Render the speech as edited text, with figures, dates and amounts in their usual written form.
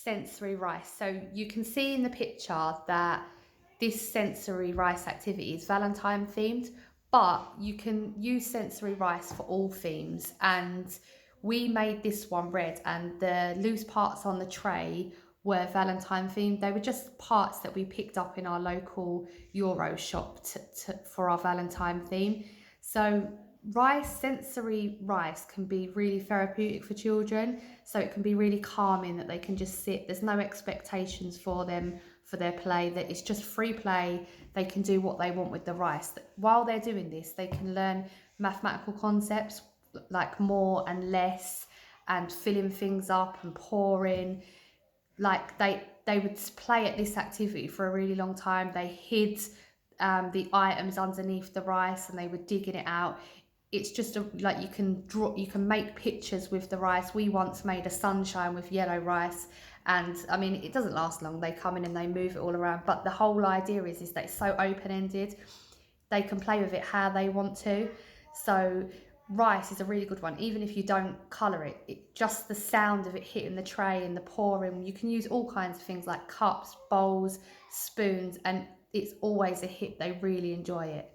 sensory rice. So you can see in the picture that this sensory rice activity is Valentine themed, but you can use sensory rice for all themes. And we made this one red, and the loose parts on the tray were Valentine themed. They were just parts that we picked up in our local Euro shop for our Valentine theme. So sensory rice can be really therapeutic for children. So it can be really calming, that they can just sit. There's no expectations for them for their play, that it's just free play. They can do what they want with the rice. While they're doing this, they can learn mathematical concepts like more and less, and filling things up and pouring. Like they would play at this activity for a really long time. They hid the items underneath the rice, and they were digging it out. It's just like you can make pictures with the rice. We once made a sunshine with yellow rice, and I mean, it doesn't last long. They come in and they move it all around, but the whole idea is that it's so open-ended. They can play with it how they want to. So rice is a really good one. Even if you don't colour it, just the sound of it hitting the tray and the pouring. You can use all kinds of things like cups, bowls, spoons, and it's always a hit. They really enjoy it.